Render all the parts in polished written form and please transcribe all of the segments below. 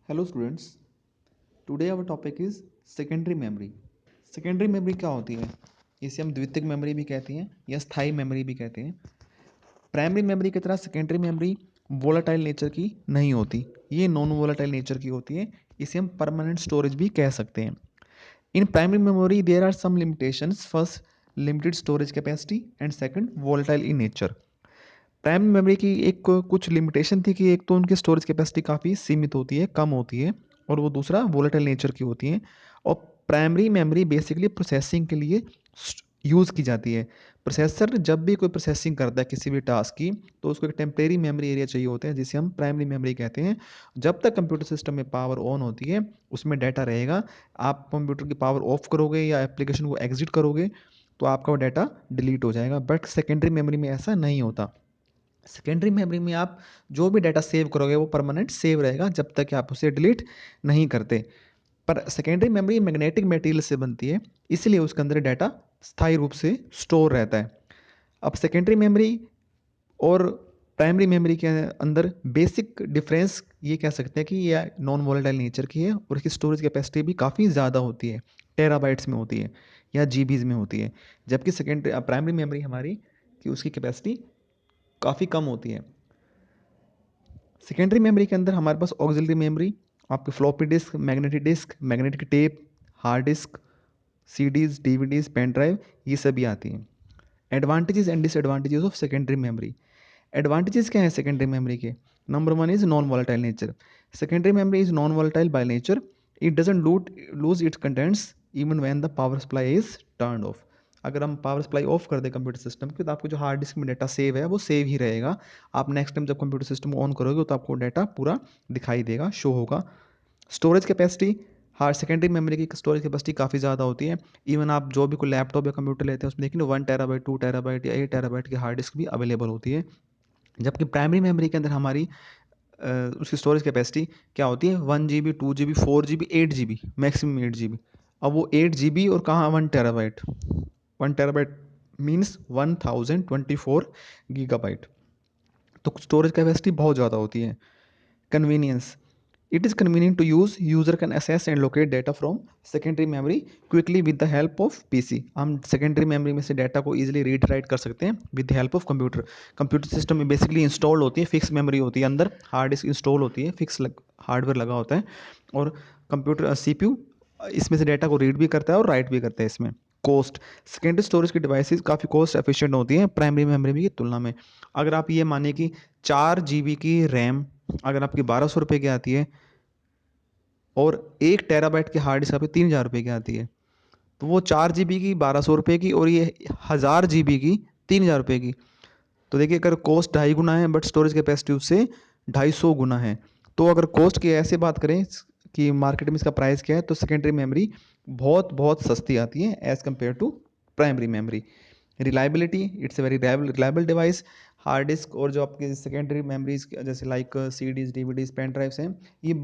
Hello students, today our topic is secondary memory. Secondary memory क्या होती है? इसे हम द्वितीयक मेमोरी भी कहते हैं या स्थायी मेमोरी भी कहते हैं। प्राइमरी मेमोरी की तरह सेकेंडरी मेमोरी वोलाटाइल नेचर की नहीं होती, ये नॉन वोलाटाइल नेचर की होती है। इसे हम परमानेंट स्टोरेज भी कह सकते हैं। In primary memory there are some limitations. First, limited storage capacity and second, volatile in nature. Primary memory की एक कुछ लिमिटेशन थी कि एक तो उनकी स्टोरेज कैपेसिटी काफ़ी सीमित होती है, कम होती है, और वो दूसरा वोलेटाइल नेचर की होती है। और प्राइमरी मेमोरी बेसिकली प्रोसेसिंग के लिए यूज़ की जाती है। प्रोसेसर जब भी कोई प्रोसेसिंग करता है किसी भी टास्क की, तो उसको एक टेम्परेरी मेमोरी एरिया चाहिए होता है जिसे हम प्राइमरी मेमोरी कहते हैं। जब तक कंप्यूटर सिस्टम में पावर ऑन होती है उसमें डाटा रहेगा। आप कंप्यूटर की पावर ऑफ करोगे या एप्लीकेशन को एग्जिट करोगे तो आपका वो डाटा डिलीट हो जाएगा। बट सेकेंडरी मेमोरी में ऐसा नहीं होता। सेकेंडरी मेमोरी में आप जो भी डाटा सेव करोगे वो परमानेंट सेव रहेगा जब तक कि आप उसे डिलीट नहीं करते। पर सेकेंडरी मेमोरी मैग्नेटिक मटेरियल से बनती है, इसलिए उसके अंदर डाटा स्थायी रूप से स्टोर रहता है। अब सेकेंडरी मेमोरी और प्राइमरी मेमोरी के अंदर बेसिक डिफरेंस ये कह सकते हैं कि ये नॉन वोलेटाइल नेचर की है और इसकी स्टोरेज कैपेसिटी भी काफ़ी ज़्यादा होती है, टेराबाइट्स में होती है या जीबीज में होती है। जबकि सेकेंडरी प्राइमरी मेमोरी हमारी कि उसकी कैपेसिटी काफ़ी कम होती है। सेकेंडरी मेमोरी के अंदर हमारे पास ऑक्सिलरी मेमोरी, आपके floppy disk, magnetic tape, hard disk, CDs, DVDs, pen drive, ये सभी आती हैं। Advantages and disadvantages of secondary memory. Advantages क्या है सेकेंडरी मेमोरी के? Number one is non volatile nature. Secondary memory is non volatile by nature. It doesn't lose its contents even when the power supply is turn off. अगर हम power supply of कर दें computer system की तो आपको जो hard disk में data save है वो सेव ही रहेगा। आप नेक्स्ट टाइम जब कंप्यूटर सिस्टम को ऑन करोगे तो आपको डाटा पूरा दिखाई देगा, शो होगा। Storage capacity, hard secondary memory की स्टोरेज कैपेसिटी काफ़ी ज़्यादा होती है। इवन आप जो भी कोई लैपटॉप या कंप्यूटर लेते हैं उसमें देखिए 1 टेराबाइट, 2 टेराबाइट या 8 टेराबाइट की हार्ड डिस्क भी अवेलेबल होती है। जबकि प्राइमरी मेमोरी के अंदर हमारी उसकी स्टोरेज कैपेसिटी क्या होती है? 1 GB, 2 GB, 4 GB, 8 GB, maximum 8 GB। अब वो 8 GB और कहाँ 1 टेराबाइट। 1 terabyte means 1024 gigabyte. तो स्टोरेज कैपेसिटी बहुत ज़्यादा होती है। Convenience, it is convenient to use, user can access and locate data from secondary memory quickly with the help of PC. हम सेकेंडरी मेमोरी में से डाटा को इजीली रीड राइट कर सकते हैं with the help of computer. Computer system में basically install होती है, फिक्स मेमोरी होती है, अंदर हार्ड डिस्क इंस्टॉल होती है, फिक्स हार्डवेयर लगा होता है, और कंप्यूटर सीपीयू इसमें से डाटा को रीड भी करता है और राइट भी करता है इसमें। कॉस्ट, सेकेंडरी स्टोरेज की डिवाइसेस काफ़ी कॉस्ट एफिशिएंट होती हैं प्राइमरी मेमोरी की तुलना में। अगर आप ये मानिए कि 4 GB की रैम अगर आपकी 1200 रुपये की आती है और 1 टेराबाइट की हार्ड डिस्क आपकी 3000 रुपये की आती है, तो वो 4 GB की 1200 रुपये की और ये 1000 GB की 3000 रुपये की, तो देखिए अगर कॉस्ट 2.5 गुना है बट स्टोरेज कैपेसिटी उससे 250 गुना है। तो अगर कॉस्ट की ऐसे बात करें कि मार्केट में इसका प्राइस क्या है, तो सेकेंडरी मेमोरी बहुत बहुत सस्ती आती है as compare to primary memory. Reliability, it's a very reliable device. Hard disk और जो आपके सेकेंडरी मेमोरीज जैसे like CDs, DVDs, pen drives हैं, ये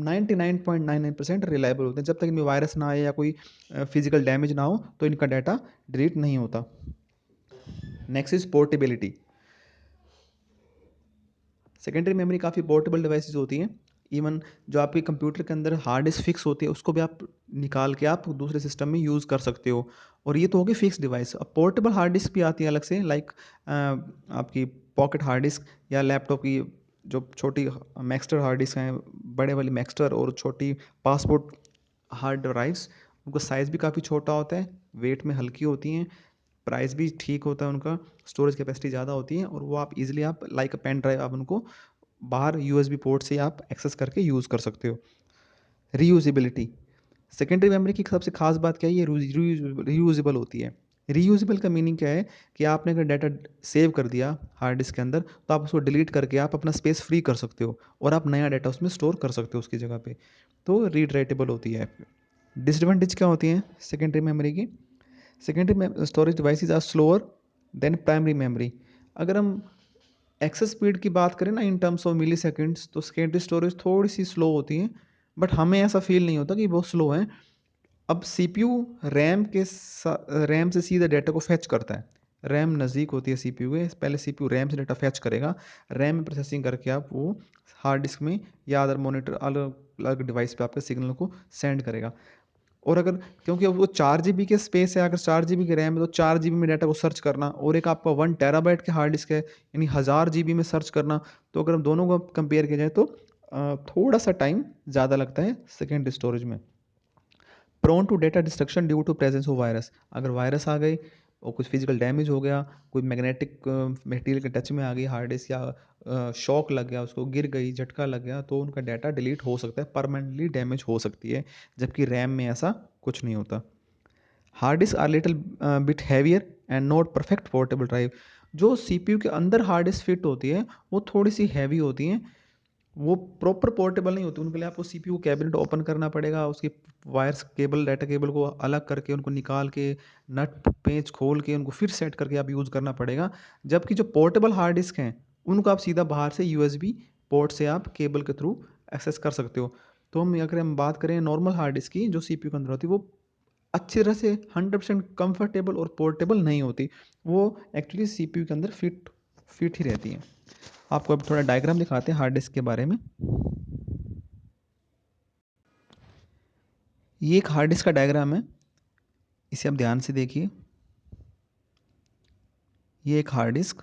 99.99% रिलायबल होते हैं। जब तक इनमें वायरस ना आए या कोई फिजिकल डैमेज ना हो तो इनका डाटा डिलीट नहीं होता। Next is portability. Secondary memory काफ़ी पोर्टेबल डिवाइसेस होती हैं। इवन जो आपके कंप्यूटर के अंदर हार्ड डिस्क फिक्स होती है उसको भी आप निकाल के आप दूसरे सिस्टम में यूज़ कर सकते हो, और ये तो होगी फिक्स डिवाइस। अब पोर्टेबल हार्ड डिस्क भी आती है अलग से, लाइक आपकी पॉकेट हार्ड डिस्क या लैपटॉप की जो छोटी मैक्सटर हार्ड डिस्क हैं, बड़े वाली मैक्सटर और छोटी पासपोर्ट हार्ड ड्राइव्स, उनका साइज़ भी काफ़ी छोटा होता है, वेट में हल्की होती हैं, प्राइस भी ठीक होता है उनका, स्टोरेज कैपेसिटी ज़्यादा होती है, और वो आप इजीली आप लाइक पेन ड्राइव आप उनको बाहर यूएसबी पोर्ट से आप एक्सेस करके यूज़ कर सकते हो। रीयूजेबिलिटी, सेकेंडरी मेमोरी की सबसे खास बात क्या है? ये रीयूजेबल होती है। रीयूजेबल का मीनिंग क्या है कि आपने अगर डाटा सेव कर दिया हार्ड डिस्क के अंदर तो आप उसको डिलीट करके आप अपना स्पेस फ्री कर सकते हो और आप नया डाटा उसमें स्टोर कर सकते हो उसकी जगह पे, तो रीड राइटेबल होती है। डिसएडवांटेज क्या होती हैं सेकेंडरी मेमोरी की? Secondary storage devices are slower than primary memory. अगर हम एक्सेस स्पीड की बात करें ना in terms of milliseconds, तो सेकेंडरी स्टोरेज थोड़ी सी स्लो होती है, बट हमें ऐसा फील नहीं होता कि वो स्लो है। अब सीपीयू रैम से सीधा डाटा को फेच करता है, रैम नज़दीक होती है सीपीयू के, पहले सीपीयू रैम से डाटा फैच करेगा, रैम में प्रोसेसिंग करके आप वो हार्ड डिस्क में या अदर मॉनिटर अलग अलग डिवाइस पे आपके सिग्नल को सेंड करेगा। और अगर क्योंकि अब वो 4 GB के स्पेस है, अगर 4 GB की रैम है तो 4 GB में डाटा को सर्च करना, और एक आपका 1 TB के हार्ड डिस्क है यानी 1000 GB में सर्च करना, तो अगर हम दोनों को कंपेयर किया जाए तो थोड़ा सा टाइम ज़्यादा लगता है सेकेंडरी स्टोरेज में। Prone to data destruction due to presence of virus, अगर वायरस आ गई और कुछ फिजिकल डैमेज हो गया, कोई मैग्नेटिक मटेरियल के टच में आ गई हार्ड डिस्क, या शॉक लग गया, उसको गिर गई, झटका लग गया, तो उनका डाटा डिलीट हो सकता है, परमानेंटली डैमेज हो सकती है, जबकि रैम में ऐसा कुछ नहीं होता। Hard disk are little bit heavier and not perfect portable drive, जो सीपीयू के अंदर हार्ड डिस्क फिट होती है वो थोड़ी सी हैवी होती हैं, वो प्रॉपर पोर्टेबल नहीं होती, उनके लिए आपको सीपीयू कैबिनेट ओपन करना पड़ेगा, उसकी वायर्स केबल डाटा केबल को अलग करके उनको निकाल के नट पेंच खोल के उनको फिर सेट करके आप यूज़ करना पड़ेगा। जबकि जो पोर्टेबल हार्ड डिस्क हैं उनको आप सीधा बाहर से यूएसबी पोर्ट से आप केबल के थ्रू एक्सेस कर सकते हो। तो अगर हम बात करें नॉर्मल हार्ड डिस्क की जो सीपीयू के अंदर होती है, वो अच्छी तरह से 100% कंफर्टेबल और पोर्टेबल नहीं होती, वो एक्चुअली सीपीयू के अंदर फिट फिट ही रहती हैं। आपको अब थोड़ा डायग्राम दिखाते हैं हार्ड डिस्क के बारे में। ये एक हार्ड डिस्क का डायग्राम है, इसे आप ध्यान से देखिए। ये एक हार्ड डिस्क,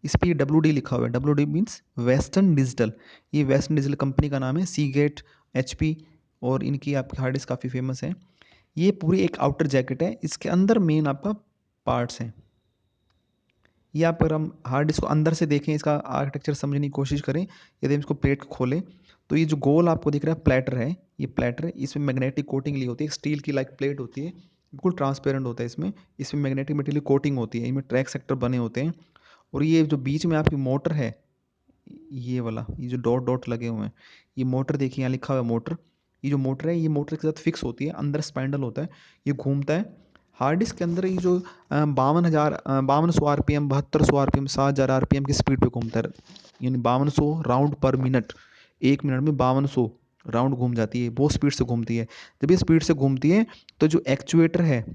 इस पर WD लिखा हुआ है, WD मीन्स वेस्टर्न डिजिटल, ये वेस्टर्न डिजिटल कंपनी का नाम है, सीगेट, HP, और इनकी आपकी हार्ड डिस्क काफ़ी फेमस है। ये पूरी एक आउटर जैकेट है, इसके अंदर मेन आपका पार्ट्स हैं। ये आप अगर हम हार्ड डिस्क को अंदर से देखें, इसका आर्किटेक्चर समझने की कोशिश करें, यदि हम इसको प्लेट को खोलें तो ये जो गोल आपको दिख रहा है प्लेटर है, ये प्लेटर है, इसमें मैग्नेटिक कोटिंग ली होती है, स्टील की लाइक प्लेट होती है, बिल्कुल ट्रांसपेरेंट होता है, इसमें इसमें मैग्नेटिक मटेरियल कोटिंग होती है, इनमें ट्रैक सेक्टर बने होते हैं। और ये जो बीच में आपकी मोटर है, ये वाला, ये जो डॉट डॉट लगे हुए हैं, ये मोटर देखिए, यहाँ लिखा हुआ है मोटर, ये जो मोटर है ये मोटर के साथ फिक्स होती है, अंदर स्पाइंडल होता है, ये घूमता है। हार्ड डिस्क के अंदर ये जो 5200 RPM, 7200 RPM, 7000 RPM की स्पीड पे घूमता है, यानी 5200 राउंड पर मिनट, 1 मिनट में 5200 राउंड घूम जाती है, बहुत स्पीड से घूमती है। जब ये स्पीड से घूमती है तो जो एक्चुएटर है,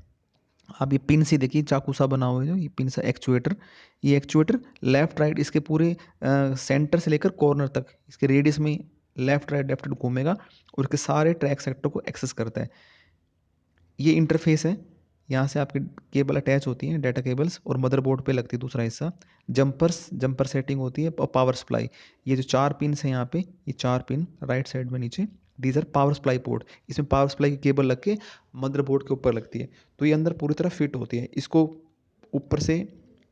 आप ये पिन से देखिए, चाकू सा बना हुआ है जो ये पिन सा एक्चुएटर, ये एक्चुएटर लेफ्ट राइट इसके पूरे सेंटर से लेकर कॉर्नर तक इसके रेडियस में लेफ्ट राइट घूमेगा और इसके सारे ट्रैक सेक्टर को एक्सेस करता है। ये इंटरफेस है, यहाँ से आपकी केबल अटैच होती हैं, डाटा केबल्स, और मदरबोर्ड पे लगती है दूसरा हिस्सा, जंपर सेटिंग होती है, और पावर सप्लाई। ये जो 4 पिन हैं यहाँ पे, ये 4 पिन राइट साइड में नीचे, these are power supply port, इसमें पावर सप्लाई की केबल लग के मदरबोर्ड के ऊपर लगती है, तो ये अंदर पूरी तरह फिट होती है। इसको ऊपर से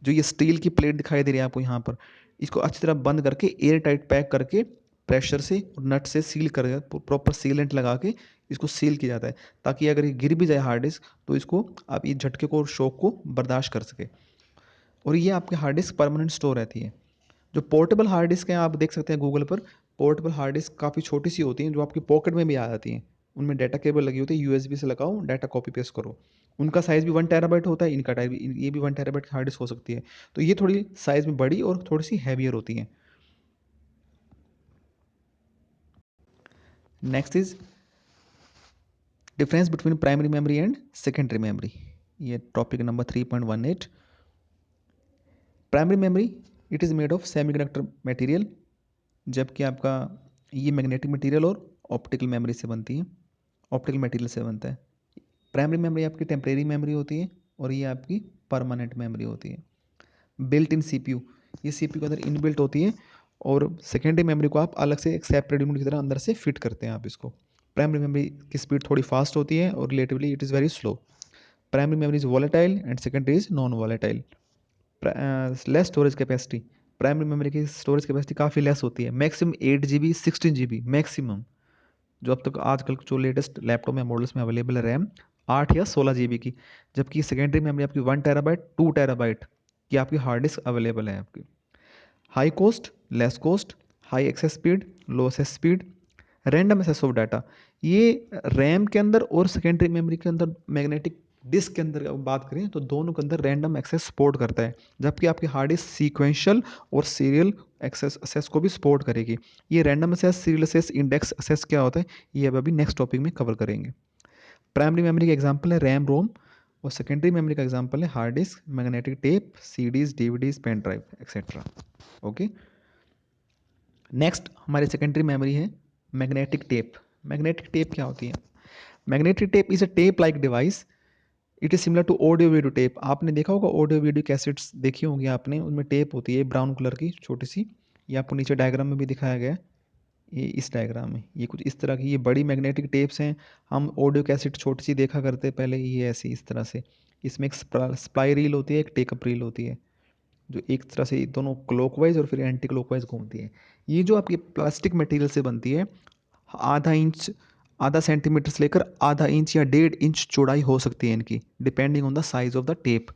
जो ये स्टील की प्लेट दिखाई दे रही है आपको यहाँ पर, इसको अच्छी तरह बंद करके एयर टाइट पैक करके प्रेशर से और नट से सील कर, प्रॉपर सीलेंट लगा के इसको सील किया जाता है, ताकि अगर ये गिर भी जाए हार्ड डिस्क तो इसको आप ये झटके को और शॉक को बर्दाश्त कर सके। और ये आपके हार्ड डिस्क परमानेंट स्टोर रहती है। जो पोर्टेबल हार्ड डिस्क हैं आप देख सकते हैं गूगल पर, पोर्टेबल हार्ड डिस्क काफ़ी छोटी सी होती हैं जो आपकी पॉकेट में भी आ जाती हैं, उनमें डाटा केबल लगी होती है, USB से लगाओ, डाटा कॉपी पेस्ट करो। उनका साइज़ भी 1 TB होता है, इनका टाइप ये भी 1 TB की हार्ड डिस्क हो सकती है, तो ये थोड़ी साइज़ में बड़ी और थोड़ी सी हैवियर होती हैं। Next is difference between primary memory and secondary memory, ये topic number 3.18। Primary memory it is made of semiconductor material, जबकि आपका ये मैग्नेटिक मटेरियल और ऑप्टिकल मेमोरी से बनती है, ऑप्टिकल मटेरियल से बनता है। प्राइमरी मेमोरी आपकी टेम्परेरी मेमोरी होती है और ये आपकी परमानेंट मेमोरी होती है। बिल्ट इन CPU, ये CPU के अंदर इनबिल्ट होती है, और सेकेंडरी मेमोरी को आप अलग से एक सेपरेट यूनिट की तरह अंदर से फिट करते हैं आप इसको। प्राइमरी मेमोरी की स्पीड थोड़ी फास्ट होती है और relatively it is very slow. Primary memory is volatile and secondary is non volatile. Less storage capacity, primary memory की स्टोरेज कैपेसिटी काफ़ी लेस होती है, मैक्सिमम 8 GB 16 GB मैक्सिमम, जो अब तक आजकल जो लेटेस्ट लैपटॉप में मॉडल्स में अवेलेबल है रैम 8 या 16 GB की, जबकि सेकेंडरी मेमोरी आपकी 1 TB 2 TB की आपकी हार्ड डिस्क अवेलेबल है आपकी। High cost, less cost, high access speed, low access speed, random access of data, ये रैम के अंदर और सेकेंडरी मेमोरी के अंदर, मैग्नेटिक डिस्क के अंदर बात करें तो दोनों के अंदर रैंडम एक्सेस सपोर्ट करता है, जबकि आपकी हार्ड डिस्क सीक्वेंशियल और सीरियल एक्सेस को भी सपोर्ट करेगी। ये random access, serial access, index access क्या होता है, ये अब अभी नेक्स्ट टॉपिक में कवर करेंगे। प्राइमरी मेमोरी के एग्जांपल है रैम रोम और सेकेंडरी मेमोरी का एग्जांपल है hard disk, magnetic tape, CDs, DVDs, pen drive etcetera. Okay, next हमारी सेकेंडरी मेमोरी है मैग्नेटिक टेप। मैग्नेटिक टेप क्या होती है? Magnetic tape is a tape like device, it is similar to audio video tape. आपने देखा होगा audio video cassettes देखी होंगी आपने, उनमें टेप होती है ब्राउन कलर की छोटी सी, ये आपको नीचे डायग्राम में भी दिखाया गया है। ये इस डायग्राम में ये कुछ इस तरह की ये बड़ी मैग्नेटिक टेप्स हैं। हम ऑडियो कैसेट छोटी सी देखा करते पहले, ये ऐसी इस तरह से। इसमें एक स्पाई रील होती है, एक टेकअप रील होती है, जो एक तरह से दोनों क्लॉकवाइज और फिर एंटी क्लॉकवाइज घूमती है। ये जो आपकी प्लास्टिक मटेरियल से बनती है, आधा इंच, आधा सेंटीमीटर से लेकर आधा इंच या 1.5 इंच चौड़ाई हो सकती है इनकी, depending on the size of the tape.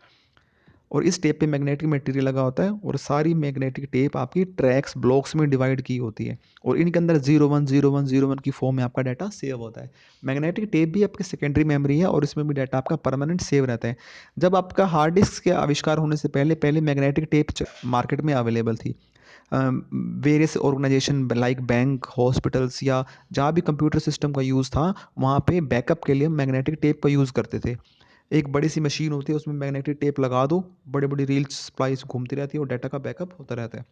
और इस टेप पे मैग्नेटिक मटेरियल लगा होता है और सारी मैग्नेटिक टेप आपकी ट्रैक्स ब्लॉक्स में डिवाइड की होती है और इनके अंदर 010101 की फॉर्म में आपका डाटा सेव होता है। मैग्नेटिक टेप भी आपकी सेकेंडरी मेमोरी है और इसमें भी डाटा आपका परमानेंट सेव रहता है। जब आपका हार्ड डिस्क के आविष्कार होने से पहले पहले मैग्नेटिक टेप मार्केट में अवेलेबल थी। Various organization like bank, hospitals या जहाँ भी कंप्यूटर सिस्टम का यूज़ था, वहाँ पे बैकअप के लिए मैग्नेटिक टेप का यूज़ करते थे। एक बड़ी सी मशीन होती है, उसमें मैग्नेटिक टेप लगा दो, बड़ी बड़ी रील्स स्प्लाइस घूमती रहती है और डाटा का बैकअप होता रहता है।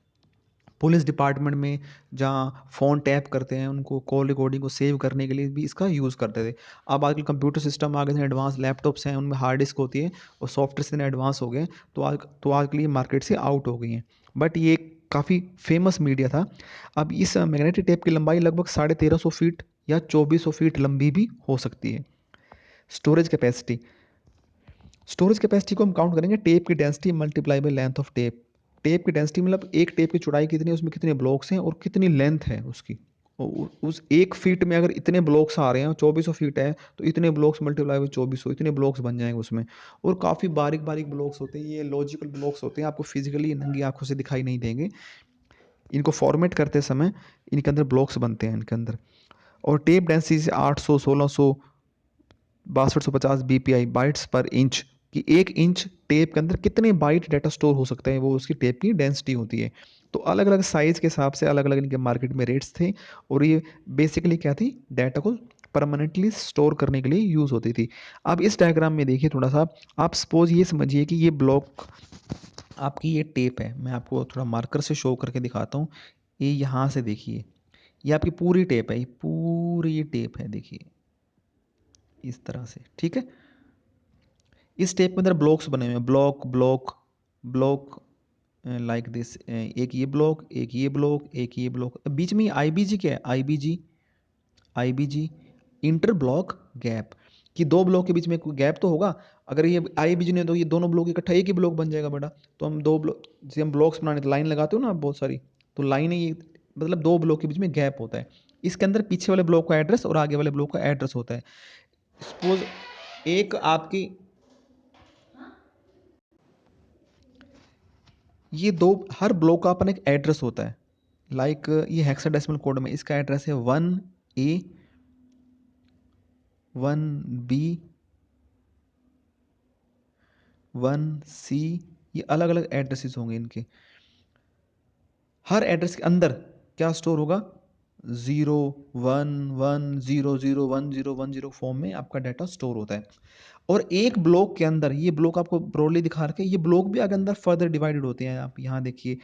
पुलिस डिपार्टमेंट में जहाँ फ़ोन टैप करते हैं, उनको कॉल रिकॉर्डिंग को सेव करने के लिए भी इसका यूज़ करते थे। अब आजकल कंप्यूटर सिस्टम आ गए हैं, एडवांस लैपटॉप्स हैं, उनमें हार्ड डिस्क होती है और सॉफ्टवेयर इतने एडवांस हो गए, तो आजकल ये मार्केट से आउट हो गई हैं। बट ये काफ़ी फेमस मीडिया था। अब इस मैग्नेटिक टेप की लंबाई लगभग 1350 फीट या 2400 फीट लंबी भी हो सकती है। स्टोरेज कैपेसिटी, स्टोरेज कैपेसिटी को हम काउंट करेंगे टेप की density multiply by length of tape. Tape की डेंसिटी मतलब एक टेप की चौड़ाई कितनी है, उसमें कितने ब्लॉक्स हैं और कितनी लेंथ है उसकी। उस 1 फीट में अगर इतने ब्लॉक्स आ रहे हैं, 2400 फीट है, तो इतने ब्लॉक्स मल्टीप्लाई बाय 2400, इतने ब्लॉक्स बन जाएंगे उसमें। और काफ़ी बारीक बारीक ब्लॉक्स होते हैं, ये लॉजिकल ब्लॉक्स होते हैं, आपको फिजिकली नंगी आंखों से दिखाई नहीं देंगे। इनको फॉर्मेट करते समय इनके अंदर ब्लॉक्स बनते हैं इनके अंदर। और टेप डेंसिटी से 800, 1600, 6250 बीपीआई बाइट्स पर इंच, कि 1 इंच टेप के अंदर कितने बाइट डाटा स्टोर हो सकते हैं, वो उसकी टेप की डेंसिटी होती है। तो अलग अलग साइज़ के हिसाब से अलग अलग इनके मार्केट में रेट्स थे और ये बेसिकली क्या थी, डाटा को परमानेंटली स्टोर करने के लिए यूज़ होती थी। अब इस डायग्राम में देखिए थोड़ा सा, आप सपोज ये समझिए कि ये ब्लॉक आपकी ये टेप है, मैं आपको थोड़ा मार्कर से शो करके दिखाता हूँ। ये यहाँ से देखिए, ये आपकी पूरी टेप है, ये पूरी ये टेप है, देखिए इस तरह से, ठीक है। इस टेप के अंदर ब्लॉक्स बने हुए हैं, block block block like this, एक ये ब्लॉक, एक ये ब्लॉक, एक ये ब्लॉक, बीच में आईबीजी क्या है, IBG, IBG inter block gap, कि दो ब्लॉक के बीच में कोई गैप तो होगा। अगर ये आईबीजी ने, तो ये दोनों ब्लॉक इकट्ठा एक ही ब्लॉक बन जाएगा बड़ा। तो हम दो ब्लॉक, जैसे हम ब्लॉक्स बनाने तो लाइन लगाते हो ना आप बहुत सारी, तो लाइन है ये, मतलब दो ब्लॉक के बीच में गैप होता है। इसके अंदर पीछे वाले ब्लॉक का एड्रेस और आगे वाले ब्लॉक का एड्रेस होता है। सपोज एक आपकी, ये दो, हर ब्लॉक का अपना एक एड्रेस होता है। लाइक ये हेक्साडेसिमल कोड में इसका एड्रेस है 1A, 1B, 1C, ये अलग अलग एड्रेसेस होंगे इनके। हर एड्रेस के अंदर क्या स्टोर होगा, 0 1 1 0 0 1 0 1 0 फॉर्म में आपका डाटा स्टोर होता है। और एक ब्लॉक के अंदर, ये ब्लॉक आपको ब्रॉडली दिखा रखे, ये ब्लॉक भी अगर अंदर फर्दर डिवाइडेड होते हैं। आप यहाँ देखिए,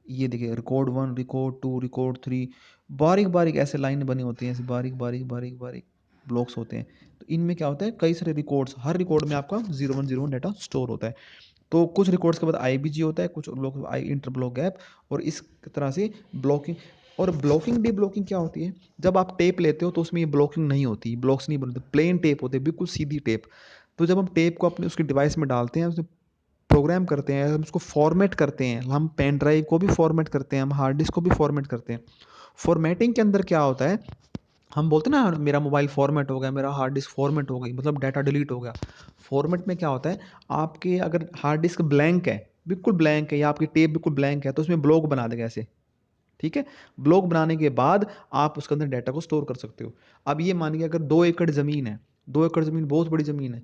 ये देखिए रिकॉर्ड 1, रिकॉर्ड 2, रिकॉर्ड 3, बारीक बारीक ऐसे लाइन बनी होती हैं, ऐसे बारीक बारीक बारीक बारीक ब्लॉक्स होते हैं। तो इनमें क्या होता है, कई सारे रिकॉर्ड्स, हर रिकॉर्ड में आपका 0101 डाटा स्टोर होता है। तो कुछ रिकॉर्ड्स के बाद आईबीजी होता है, कुछ block I inter block gap, और इस तरह से ब्लॉकिंग। और ब्लॉकिंग डी ब्लॉकिंग क्या होती है, जब आप टेप लेते हो तो उसमें ये ब्लॉकिंग नहीं होती, ब्लॉक्स नहीं बनते, प्लेन टेप होते हैं, बिल्कुल सीधी टेप। तो जब हम टेप को अपने उसकी डिवाइस में डालते हैं, उसमें प्रोग्राम करते हैं, हम उसको फॉर्मेट करते हैं, हम पेन ड्राइव को भी फॉर्मेट करते हैं, हम हार्ड डिस्क को भी फॉर्मेट करते हैं। फॉर्मेटिंग के अंदर क्या होता है, हम बोलते हैं ना मेरा मोबाइल फॉर्मेट हो गया, मेरा हार्ड डिस्क फॉर्मेट हो गई, मतलब डाटा डिलीट हो गया। फॉर्मेट में क्या होता है, आपके अगर हार्ड डिस्क ब्लैंक है, बिल्कुल ब्लैंक है, या आपकी टेप बिल्कुल ब्लैंक है, तो उसमें ब्लॉक बना देगा ऐसे, ठीक है। ब्लॉक बनाने के बाद आप उसके अंदर डाटा को स्टोर कर सकते हो। अब ये मानिए अगर 2 एकड़ ज़मीन है, 2 एकड़ ज़मीन बहुत बड़ी ज़मीन है।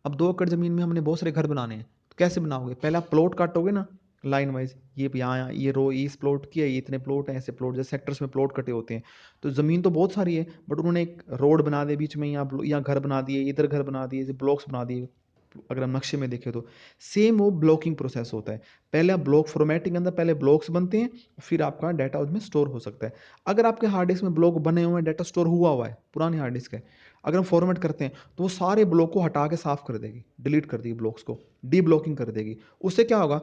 अब 2 एकड़ ज़मीन में हमने बहुत सारे घर बनाने हैं, तो कैसे बनाओगे, पहले आप प्लॉट काटोगे ना, लाइन वाइज, ये यहाँ ये रो इस प्लॉट की है, ये इतने प्लॉट हैं, ऐसे प्लॉट, जैसे सेक्टर्स में प्लॉट कटे होते हैं। तो ज़मीन तो बहुत सारी है, बट उन्होंने एक रोड बना दिए बीच में, यहाँ घर बना दिए, इधर घर बना दिए, ब्लॉक्स बना दिए, अगर हम नक्शे में देखें तो सेम वो ब्लॉकिंग प्रोसेस होता है। पहले आप ब्लॉक फॉर्मेटिंग के अंदर पहले ब्लॉक्स बनते हैं, फिर आपका डाटा उसमें स्टोर हो सकता है। अगर आपके हार्ड डिस्क में ब्लॉक बने हुए हैं, डाटा स्टोर हुआ है, पुरानी हार्ड डिस्क है, अगर हम फॉर्मेट करते हैं तो वो सारे ब्लॉक को हटा के साफ कर देगी, डिलीट कर देगी, ब्लॉक्स को डी ब्लॉकिंग कर देगी। उससे क्या होगा,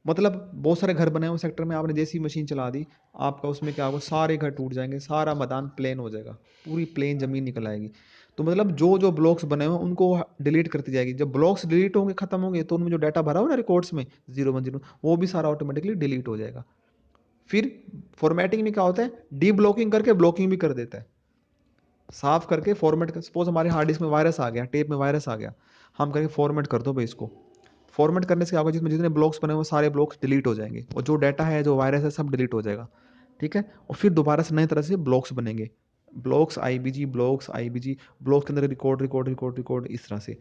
मतलब बहुत सारे घर बने हुए सेक्टर में, आपने जैसी मशीन चला दी, आपका उसमें क्या होगा, सारे घर टूट जाएंगे, सारा मैदान प्लेन हो जाएगा, पूरी प्लेन जमीन निकल आएगी। तो मतलब जो जो ब्लॉक्स बने हुए हैं उनको डिलीट करती जाएगी। जब ब्लॉक्स डिलीट होंगे, खत्म होंगे, तो उनमें जो डाटा भरा हो ना रिकॉर्ड्स में 0 1 0, वो भी सारा ऑटोमेटिकली डिलीट हो जाएगा। फिर फॉर्मेटिंग में क्या होता है, डी ब्लॉकिंग करके ब्लॉकिंग भी कर देता है, साफ करके फॉर्मेट कर। सपोज हमारे हार्ड डिस्क में वायरस आ गया, टेप में वायरस आ गया, हम कहेंगे फॉर्मेट कर दो भाई इसको। फॉर्मेट करने से क्या होगा, जिसमें जितने ब्लॉक्स बने हुए सारे ब्लॉक्स डिलीट हो जाएंगे, और जो डाटा है, जो वायरस है, सब डिलीट हो जाएगा। ठीक है, और फिर दोबारा से नई तरह से ब्लॉक्स बनेंगे, blocks IBG, blocks IBG, blocks के अंदर रिकॉर्ड रिकॉर्ड रिकॉर्ड रिकॉर्ड, इस तरह से।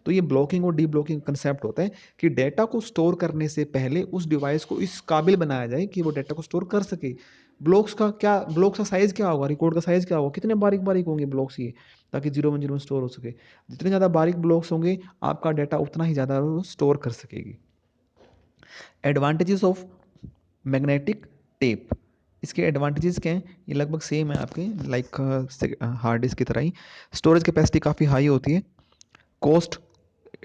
तो ये ब्लॉकिंग और डी ब्लॉकिंग कंसेप्ट होता है कि डेटा को स्टोर करने से पहले उस डिवाइस को इस काबिल बनाया जाए कि वो डेटा को स्टोर कर सके। ब्लॉक्स का साइज क्या होगा, रिकॉर्ड का साइज क्या होगा, कितने बारीक बारीक होंगे ब्लॉक्स ये, ताकि 0 1 0 में स्टोर हो सके। जितने ज़्यादा बारीक ब्लॉक्स होंगे, आपका डाटा उतना ही ज़्यादा स्टोर कर सकेगी। एडवांटेजेस ऑफ मैग्नेटिक टेप, इसके एडवांटेजेस क्या हैं, ये लगभग सेम है आपके लाइक हार्ड डिस्क की तरह ही। स्टोरेज कैपेसिटी काफ़ी हाई होती है। कॉस्ट,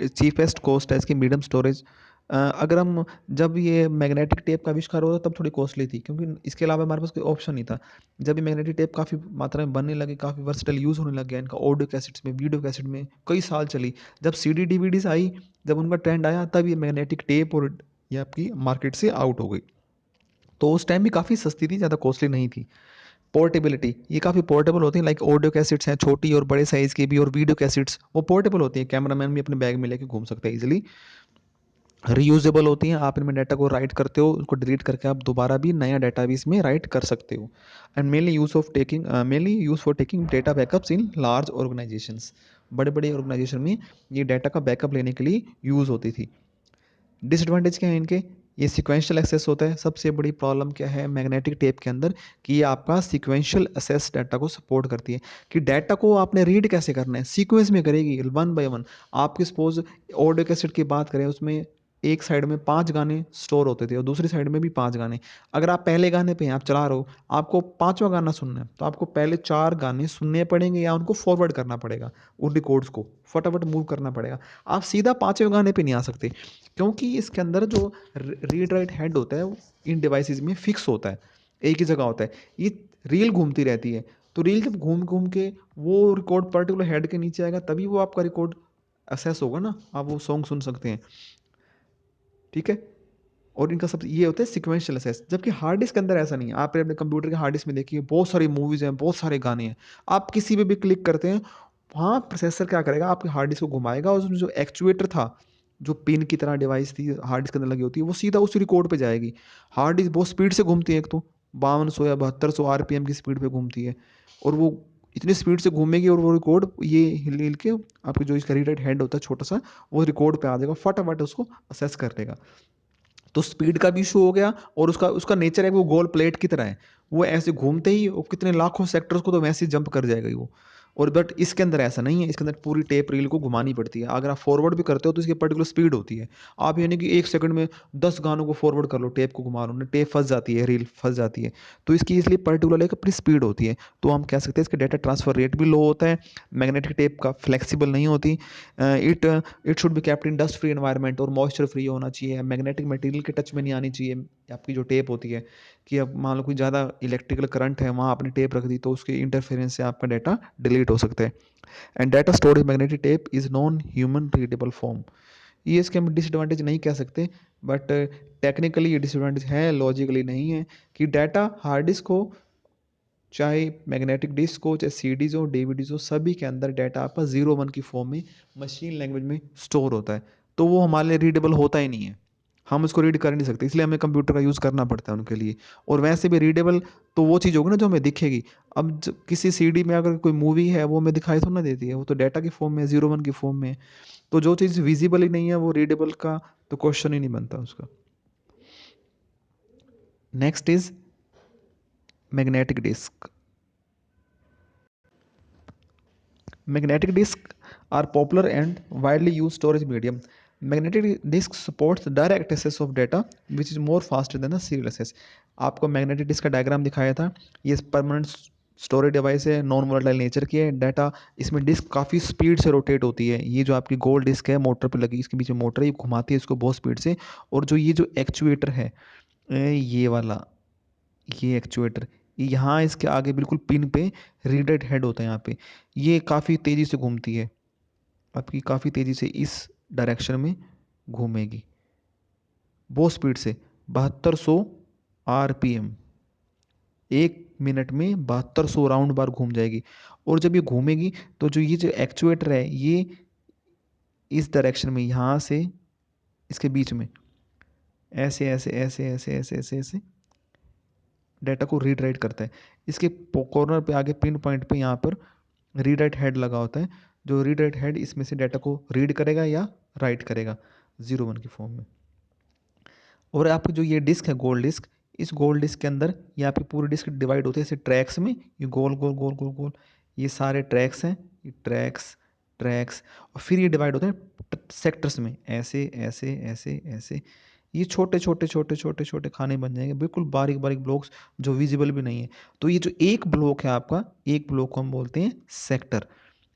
चीपेस्ट कॉस्ट है इसकी, मीडियम स्टोरेज। अगर हम, जब ये मैग्नेटिक टेप का आविष्कार हुआ तब थोड़ी कॉस्टली थी, क्योंकि इसके अलावा हमारे पास कोई ऑप्शन नहीं था। जब ये मैग्नेटिक टेप काफ़ी मात्रा में बनने लगी, काफ़ी वर्सटाइल यूज़ होने लग गया इनका, ऑडियो कैसेट्स में, वीडियो कैसेट में कई साल चली। जब सीडी डीवीडीज आई, जब उनका ट्रेंड आया, तब ये मैग्नेटिक टेप और ये आपकी मार्केट से आउट हो गई। तो उस टाइम भी काफ़ी सस्ती थी, ज़्यादा कॉस्टली नहीं थी। पोर्टेबिलिटी, ये काफ़ी पोर्टेबल होती है, लाइक ऑडियो कैसेट्स हैं छोटी और बड़े साइज़ की भी, और वीडियो कैसेट्स वो पोर्टेबल होती है, कैमरामैन भी अपने बैग में लेके घूम सकते हैं इजीली। रीयूजेबल होती हैं, आप इनमें डाटा को राइट करते हो, उसको डिलीट करके आप दोबारा भी नया डाटा भी इसमें राइट कर सकते हो। And mainly use for taking data backups in large organisations, बड़े बड़े ऑर्गेनाइजेशन में ये डाटा का बैकअप लेने के लिए यूज़ होती थी। डिसएडवांटेज क्या है इनके, ये सीक्वेंशियल एक्सेस होता है। सबसे बड़ी प्रॉब्लम क्या है मैग्नेटिक टेप के अंदर, कि ये आपका सीक्वेंशियल एक्सेस डाटा को सपोर्ट करती है, कि डाटा को आपने रीड कैसे करना है, सीक्वेंस में करेगी, वन बाय वन। आपकी सपोज ऑडियो कैसेट की बात करें, उसमें एक साइड में 5 गाने स्टोर होते थे और दूसरी साइड में भी 5 गाने। अगर आप पहले गाने पे हैं, आप चला रहे हो, आपको पांचवा गाना सुनना है, तो आपको पहले 4 गाने सुनने पड़ेंगे, या उनको फॉरवर्ड करना पड़ेगा, उन रिकॉर्ड्स को फटाफट मूव करना पड़ेगा। आप सीधा 5वें गाने पे नहीं आ सकते, क्योंकि इसके अंदर जो रीड राइट हेड होता है, वो इन डिवाइसेस में फिक्स होता है, एक ही जगह होता है। ये रील घूमती रहती है, तो रील जब घूम घूम के वो रिकॉर्ड पर्टिकुलर हेड के नीचे आएगा, तभी वो आपका रिकॉर्ड असेस होगा ना, आप वो सॉन्ग सुन सकते हैं। ठीक है, और इनका सब ये होता है सिक्वेंशियल असेस। जबकि हार्ड डिस्क के अंदर ऐसा नहीं है। आप अपने कंप्यूटर के हार्ड डिस्क में देखिए, बहुत सारी मूवीज़ हैं, बहुत सारे गाने हैं, आप किसी पे भी क्लिक करते हैं, वहाँ प्रोसेसर क्या करेगा, आपके हार्ड डिस्क को घुमाएगा, और उसमें जो एक्चुएटर था, जो पिन की तरह डिवाइस थी हार्ड डिस्क के अंदर लगी होती है, वो सीधा उस रिकॉर्ड पे जाएगी। हार्ड डिस्क बहुत स्पीड से घूमती है, एक तो 5200 या 7200 आरपीएम की स्पीड पे घूमती है, और वो इतनी स्पीड से घूमेगी, और वो रिकॉर्ड ये हिल हिल के आपके जो इसका रीड राइट हेड होता है छोटा सा, वो रिकॉर्ड पे आ जाएगा, फटाफट उसको असेस कर लेगा। तो स्पीड का भी इशू हो गया, और उसका उसका नेचर है, वो गोल प्लेट की तरह है, वो ऐसे घूमते ही वो कितने लाखों सेक्टर्स को तो वैसे ही जंप कर जाएगा ही वो। और बट इसके अंदर ऐसा नहीं है, इसके अंदर पूरी टेप रील को घुमानी पड़ती है। अगर आप फॉरवर्ड भी करते हो तो इसकी पर्टिकुलर स्पीड होती है। आप यानी कि 1 सेकंड में 10 गानों को फॉरवर्ड कर लो, टेप को घुमा लो, टेप फंस जाती है, रील फंस जाती है। तो इसकी इसलिए पर्टिकुलर एक अपनी स्पीड होती है। तो हम कह सकते हैं इसका डेटा ट्रांसफर रेट भी लो होता है, मैग्नेटिक टेप का फ्लेक्सिबल नहीं होती। It it should be kept in dust free environment, और मॉइस्चर फ्री होना चाहिए, मैग्नेटिक मटेरियल के टच में नहीं आनी चाहिए आपकी जो टेप होती है। कि अब मान लो कोई ज़्यादा इलेक्ट्रिकल करंट है, वहाँ आपने टेप रख दी, तो उसके इंटरफेरेंस से आपका डाटा डिलीट हो सकता है। And data stored in magnetic tape is non human readable form. ये इसके हम डिसएडवांटेज नहीं कह सकते, बट टेक्निकली ये डिसएडवांटेज है, लॉजिकली नहीं है। कि डाटा हार्ड डिस्क हो, चाहे मैग्नेटिक डिस्क हो, चाहे सीडीज हो, डीवीडीज हो, सभी के अंदर डाटा आपका 0 1 की फॉर्म में मशीन लैंग्वेज में स्टोर होता है। तो वो हमारे लिए रीडेबल होता ही नहीं है, हम उसको रीड कर नहीं सकते, इसलिए हमें कंप्यूटर का यूज़ करना पड़ता है उनके लिए। और वैसे भी रीडेबल तो वो चीज़ होगी ना जो हमें दिखेगी। अब किसी सीडी में अगर कोई मूवी है, वो हमें दिखाई थोड़ा ना देती है, वो तो डाटा की फॉर्म में 0 1 की फॉर्म में है। तो जो चीज़ विजिबल ही नहीं है, वो रीडेबल का तो क्वेश्चन ही नहीं बनता उसका। Next is magnetic disk. Magnetic disc are popular and widely used storage medium. Magnetic disk supports direct access of data which is more faster than the serial access. आपको magnetic disk का diagram दिखाया था. ये permanent storage device है, non volatile nature की है. Data इसमें disc काफ़ी स्पीड से रोटेट होती है. ये जो आपकी गोल डिस्क है मोटर पे लगी, इसके बीच में मोटर है, ये घुमाती है इसको बहुत स्पीड से. और जो ये जो एक्चुएटर है, ये वाला, ये एक्चुएटर, यहाँ इसके आगे बिल्कुल पिन पे रीडेड हेड होता है यहाँ पे. ये काफ़ी तेज़ी से घूमती है, आपकी काफ़ी तेज़ी से इस डायरेक्शन में घूमेगी, बहुत स्पीड से, 7200 RPM, 1 मिनट में 7200 राउंड बार घूम जाएगी. और जब ये घूमेगी तो जो ये जो एक्चुएटर है, ये इस डायरेक्शन में, यहाँ से इसके बीच में ऐसे ऐसे ऐसे ऐसे ऐसे ऐसे ऐसे डाटा को रीड राइट करता है. इसके कॉर्नर पे आगे पिन पॉइंट पे यहाँ पर रीड राइट हेड लगा होता है. जो रीड राइट हेड इसमें से डाटा को रीड करेगा या राइट करेगा 01 की फॉर्म में. और आपकी जो ये डिस्क है गोल डिस्क, इस गोल डिस्क के अंदर ये आपकी पूरी डिस्क डिवाइड होती है ऐसे ट्रैक्स में. ये गोल गोल गोल गोल गोल, ये सारे ट्रैक्स हैं, ये ट्रैक्स ट्रैक्स. और फिर ये डिवाइड होते हैं सेक्टर्स में, ऐसे ऐसे ऐसे ऐसे. ये छोटे छोटे छोटे छोटे छोटे खाने बन जाएंगे, बिल्कुल बारीक बारीक ब्लॉक्स जो विजिबल भी नहीं है. तो ये जो एक ब्लॉक है आपका, एक ब्लॉक को हम बोलते हैं सेक्टर.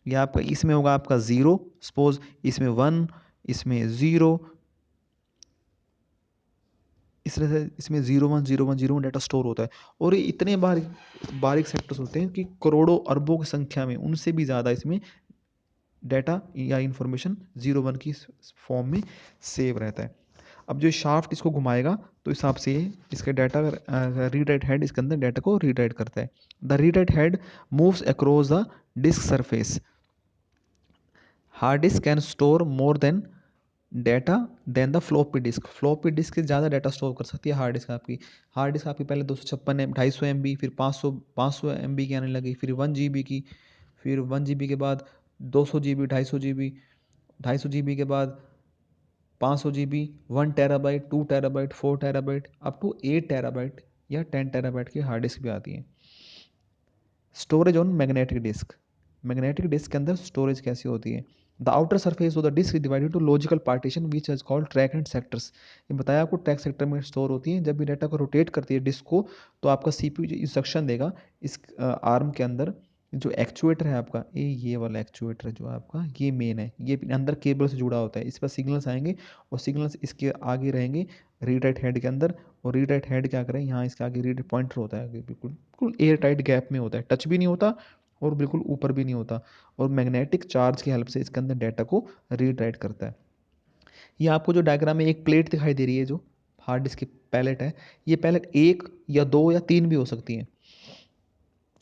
ये आपका इसमें होगा आपका 0, सपोज इसमें 1, इसमें 0, इस तरह से इसमें 01 डाटा स्टोर होता है. और ये इतने बारीक बारीक सेक्टर्स होते हैं कि करोड़ों अरबों की संख्या में, उनसे भी ज़्यादा इसमें डाटा या इंफॉर्मेशन 01 की फॉर्म में सेव रहता है. अब जो शाफ्ट इसको घुमाएगा तो इस हिसाब से इसका डाटा रीड राइट हेड इसके अंदर डाटा को रीड राइट करता है. The read write head moves across the disk surface. Hard disk can store more than data than the floppy disk. Floppy disk से ज़्यादा डाटा स्टोर कर सकती है हार्ड डिस्क आपकी. हार्ड डिस्क आपकी पहले 256 250 MB, फिर 500 MB की आने लगी, फिर 1 GB की, फिर 1 GB के बाद 200 GB, 250 GB, 250 GB के बाद 500 GB, 1 TB, 2 TB, 4 TB, up to 8 TB या 10 TB की हार्ड डिस्क भी आती है. Storage on magnetic disk. Magnetic disk के अंदर स्टोरेज कैसी होती है? The outer surface of the disk is divided to logical partition which is called track and sectors. ये बताया आपको, ट्रैक सेक्टर में स्टोर होती है. जब भी डाटा को रोटेट करती है डिस्क को, तो आपका CPU इंस्ट्रक्शन देगा इस आर्म के अंदर. जो एक्चुएटर है आपका, ये वाला एक्चुएटर जो आपका, ये मेन है, ये अपने अंदर केबल से जुड़ा होता है. इस पर सिग्नल्स आएंगे और सिग्नल्स इसके आगे रहेंगे रीड राइट हेड के अंदर. और रीड राइट हेड क्या करें, यहाँ इसके आगे रीड पॉइंटर होता है, बिल्कुल बिल्कुल एयर टाइट गैप में होता है, टच भी नहीं होता और बिल्कुल ऊपर भी नहीं होता. और मैग्नेटिक चार्ज की हेल्प से इसके अंदर डाटा को रीड राइट करता है. ये आपको जो डायग्राम में एक प्लेट दिखाई दे रही है, जो हार्ड डिस्क की पैलेट है, ये पैलेट 1 या 2 या 3 भी हो सकती हैं.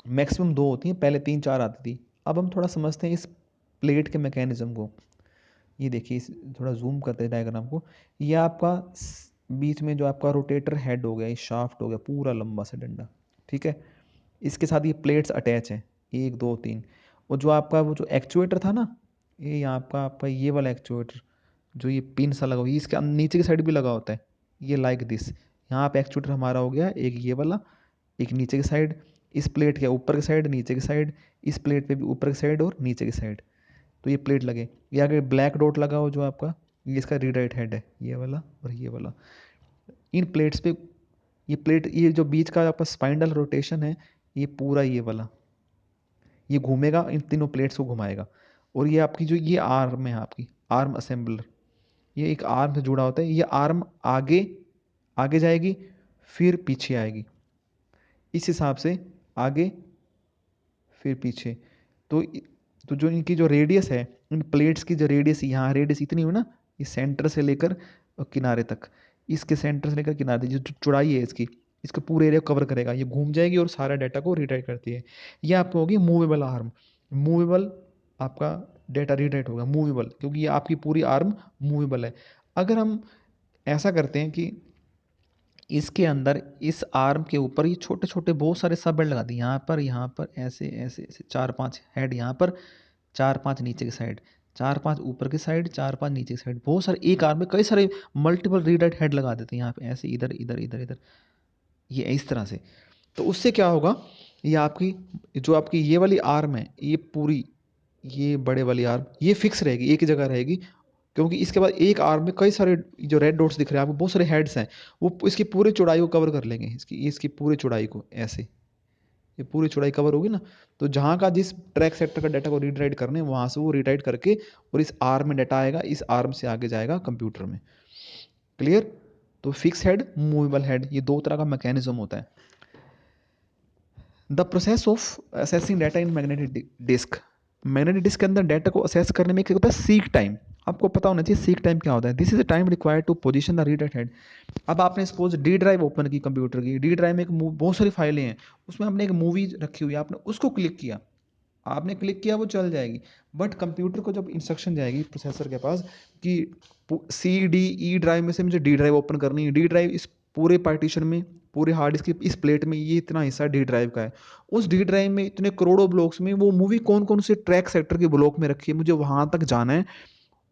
मैक्सिमम 2 होती हैं, पहले 3 4 आती थी. अब हम थोड़ा समझते हैं इस प्लेट के मैकेनिज्म को. ये देखिए, थोड़ा जूम करते हैं डायग्राम को. ये आपका बीच में जो आपका रोटेटर हेड हो गया, ये शाफ्ट हो गया पूरा लंबा सा डंडा, ठीक है. इसके साथ ये प्लेट्स अटैच हैं, 1 2 3. और जो आपका वो जो एक्चुएटर था ना, ये आपका आपका ये वाला एक्चुएटर, जो ये पिन सा लगा हुआ है, इसके नीचे की साइड भी लगा होता है, ये लाइक दिस. यहाँ पे एक्चुएटर हमारा हो गया एक ये वाला, एक नीचे की साइड, इस प्लेट के ऊपर की साइड, नीचे की साइड, इस प्लेट पे भी ऊपर की साइड और नीचे की साइड. तो ये प्लेट लगे. ये आगे ब्लैक डॉट लगा हो जो आपका, ये इसका रीड राइट हेड है, ये वाला और ये वाला. इन प्लेट्स पे ये प्लेट, ये जो बीच का आपका स्पाइंडल रोटेशन है, ये पूरा ये वाला, ये घूमेगा, इन तीनों प्लेट्स को घुमाएगा. और ये आपकी जो ये आर्म है, आपकी आर्म असेंबलर, ये एक आर्म से जुड़ा होता है. ये आर्म आगे आगे जाएगी, फिर पीछे आएगी, इस हिसाब से आगे फिर पीछे. तो तो जो इनकी जो रेडियस है, इन प्लेट्स की जो रेडियस, यहाँ रेडियस इतनी हो ना, ये सेंटर से लेकर किनारे तक, इसके सेंटर से लेकर किनारे जो चौड़ाई है इसकी, इसको पूरे एरिया कवर करेगा. ये घूम जाएगी और सारा डाटा को रीडाइट करती है. ये आपको होगी मूवेबल आर्म. मूवेबल आपका डाटा रीडाइट होगा, मूवेबल, क्योंकि ये आपकी पूरी आर्म मूवेबल है. अगर हम ऐसा करते हैं कि इसके अंदर इस आर्म के ऊपर ये छोटे छोटे बहुत सारे सब बेल्ट लगा दिए, यहाँ पर ऐसे ऐसे ऐसे 4 5 हेड यहाँ पर, 4 5 नीचे की साइड, 4 5 ऊपर की साइड, 4 5 नीचे की साइड, बहुत सारे एक आर्म में कई सारे मल्टीपल रीडाइट हेड लगा देते हैं यहाँ पे, ऐसे इधर इधर इधर इधर, ये इस तरह से. तो उससे क्या होगा, ये आपकी जो आपकी ये वाली आर्म है, ये पूरी ये बड़े वाली आर्म ये फिक्स रहेगी, एक ही जगह रहेगी, क्योंकि इसके बाद एक आर्म में कई सारे जो रेड डॉट्स दिख रहे हैं आपको, बहुत सारे हेड्स हैं, वो इसकी पूरी चौड़ाई को कवर कर लेंगे, इसकी पूरी चौड़ाई को ऐसे, ये पूरी चौड़ाई कवर होगी ना, तो जहाँ का जिस ट्रैक सेक्टर का डाटा को रीड राइट करने वहाँ से वो रीड राइट करके और इस आर्म में डाटा आएगा, इस आर्म से आगे जाएगा कंप्यूटर में। क्लियर? तो फिक्स हेड, मूवेबल हेड, ये दो तरह का मैकेनिज्म होता है। The process of assessing data in magnetic disk, magnetic disk के अंदर डाटा को असेस करने में क्या होता है, सीक टाइम। आपको पता होना चाहिए सीक टाइम क्या होता है। This is the time required to position the read head. अब आपने सपोज डी ड्राइव ओपन की कंप्यूटर की, डी ड्राइव में एक बहुत सारी फाइलें हैं, उसमें हमने एक मूवी रखी हुई है, आपने उसको क्लिक किया, आपने क्लिक किया वो चल जाएगी, बट कंप्यूटर को जब इंस्ट्रक्शन जाएगी प्रोसेसर के पास कि सी डी ई ड्राइव में से मुझे डी ड्राइव ओपन करनी है, डी ड्राइव इस पूरे पार्टीशन में, पूरे हार्ड डिस्क की इस प्लेट में ये इतना हिस्सा डी ड्राइव का है, उस डी ड्राइव में इतने करोड़ों ब्लॉक्स में वो मूवी कौन कौन से ट्रैक सेक्टर के ब्लॉक में रखी है, मुझे वहाँ तक जाना है,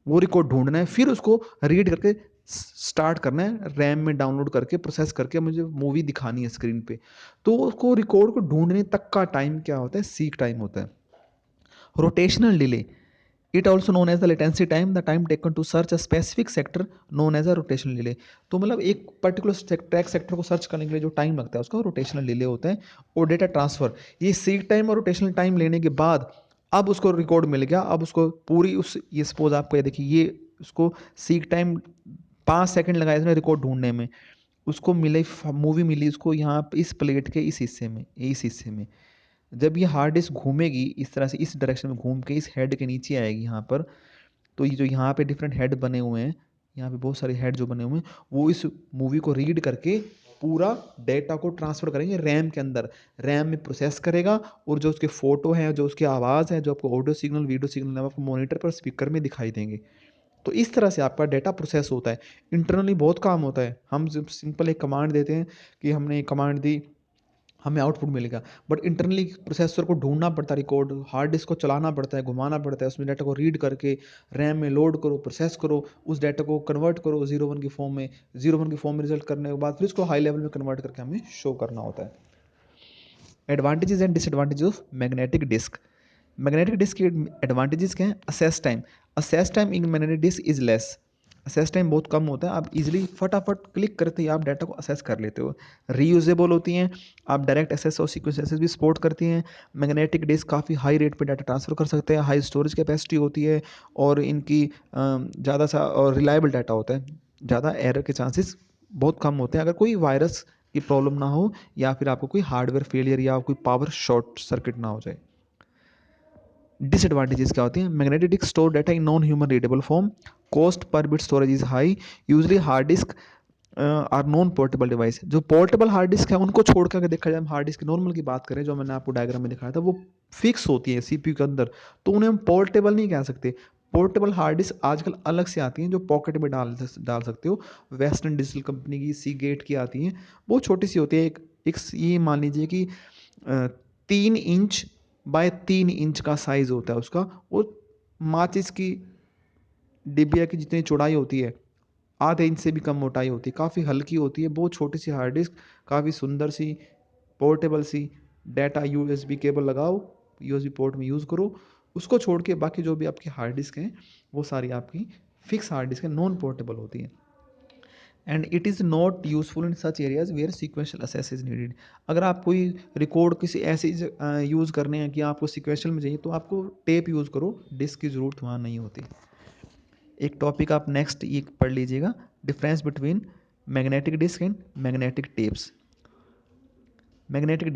वो रिकॉर्ड ढूंढना है, फिर उसको रीड करके स्टार्ट करना है, रैम में डाउनलोड करके प्रोसेस करके मुझे मूवी दिखानी है स्क्रीन पे। तो उसको रिकॉर्ड को ढूंढने तक का टाइम क्या होता है, सीक टाइम होता है। Rotational delay, it also known as the latency time, the time taken to search a specific sector known as a rotational delay. तो मतलब एक पर्टिकुलर ट्रैक सेक्टर को सर्च करने के लिए जो टाइम लगता है उसका रोटेशनल डिले होता है। और डेटा ट्रांसफर, ये सीक टाइम और रोटेशनल टाइम लेने के बाद अब उसको रिकॉर्ड मिल गया, अब उसको पूरी उस, ये सपोज आपको ये देखिए, ये उसको सीक टाइम 5 सेकंड लगाया इसने रिकॉर्ड ढूंढने में, उसको मिले मूवी मिली उसको यहाँ इस प्लेट के इस हिस्से में, जब ये हार्ड डिस्क घूमेगी इस तरह से, इस डायरेक्शन में घूम के इस हेड के नीचे आएगी यहाँ पर, तो ये जो यहाँ पे डिफरेंट हेड बने हुए हैं, यहाँ पे बहुत सारे हेड जो बने हुए हैं, वो इस मूवी को रीड करके पूरा डेटा को ट्रांसफर करेंगे रैम के अंदर, रैम में प्रोसेस करेगा, और जो उसके फोटो हैं, जो उसकी आवाज़ है, जो आपको ऑडियो सिग्नल वीडियो सिग्नल आपको मॉनिटर पर स्पीकर में दिखाई देंगे। तो इस तरह से आपका डेटा प्रोसेस होता है। इंटरनली बहुत काम होता है, हम जब सिंपल एक कमांड देते हैं कि हमने एक कमांड दी, हमें आउटपुट मिलेगा, बट इंटरनली प्रोसेसर को ढूंढना पड़ता है, रिकॉर्ड हार्ड डिस्क को चलाना पड़ता है, घुमाना पड़ता है, उसमें डाटा को रीड करके रैम में लोड करो, प्रोसेस करो, उस डाटा को कन्वर्ट करो 0 1 की फॉर्म में, 0 1 की फॉर्म में रिजल्ट करने के बाद फिर उसको हाई लेवल में कन्वर्ट करके हमें शो करना होता है। Advantages and disadvantage of magnetic disk, magnetic disk के एडवांटेजेस क्या हैं, assess time in magnetic disk is less, assess time बहुत कम होता है, आप इजीली फटाफट क्लिक करते ही आप डाटा को असेस कर लेते हो, रीयूजेबल होती हैं, आप डायरेक्ट एसेस और सीक्वेंस एसेस भी सपोर्ट करती हैं, मैग्नेटिक डिस्क काफ़ी हाई रेट पे डाटा ट्रांसफ़र कर सकते हैं, हाई स्टोरेज कैपेसिटी होती है, और इनकी ज़्यादा सा और रिलायबल डाटा होता है, ज़्यादा एरर के चांसेस बहुत कम होते हैं अगर कोई वायरस की प्रॉब्लम ना हो, या फिर आपको कोई हार्डवेयर फेलियर या कोई पावर शॉर्ट सर्किट ना हो जाए। डिसएडवांटेजेस क्या होती हैं, magnetic disk store data in non human readable form, cost per bit storage is high, usually hard disk are non portable device, जो पोर्टेबल हार्ड डिस्क है उनको छोड़ कर देखा जाए, हम हार्ड डिस्क नॉर्मल की बात करें जो मैंने आपको डायग्राम में दिखाया था, वो फिक्स होती है सीपीयू के अंदर, तो उन्हें हम पोर्टेबल नहीं कह सकते। पोर्टेबल हार्ड डिस्क आजकल अलग से आती हैं जो पॉकेट में डाल सकते हो, वेस्टर्न डिजिटल कंपनी की सी गेट की आती हैं, बहुत छोटी सी होती है, एक ये मान लीजिए कि 3 इंच बाय 3 इंच का साइज होता है उसका, और माचिस की डिबिया की जितनी चौड़ाई होती है, आधे इंच से भी कम मोटाई होती है, काफ़ी हल्की होती है, बहुत छोटी सी हार्ड डिस्क, काफ़ी सुंदर सी, पोर्टेबल सी, डाटा यूएसबी केबल लगाओ, यूएसबी पोर्ट में यूज़ करो, उसको छोड़ के बाकी जो भी आपकी हार्ड डिस्क हैं वो सारी आपकी फिक्स हार्ड डिस्क है, नॉन पोर्टेबल होती हैं। And it is not useful in such areas where sequential access is needed, अगर आप कोई रिकॉर्ड किसी ऐसे यूज़ करने हैं कि आपको सिक्वेंशियल में चाहिए, तो आपको टेप यूज़ करो, डिस्क की ज़रूरत वहाँ नहीं होती। एक टॉपिक आप नेक्स्ट ये पढ़ लीजिएगा, difference between magnetic disk and magnetic tapes. Magnetic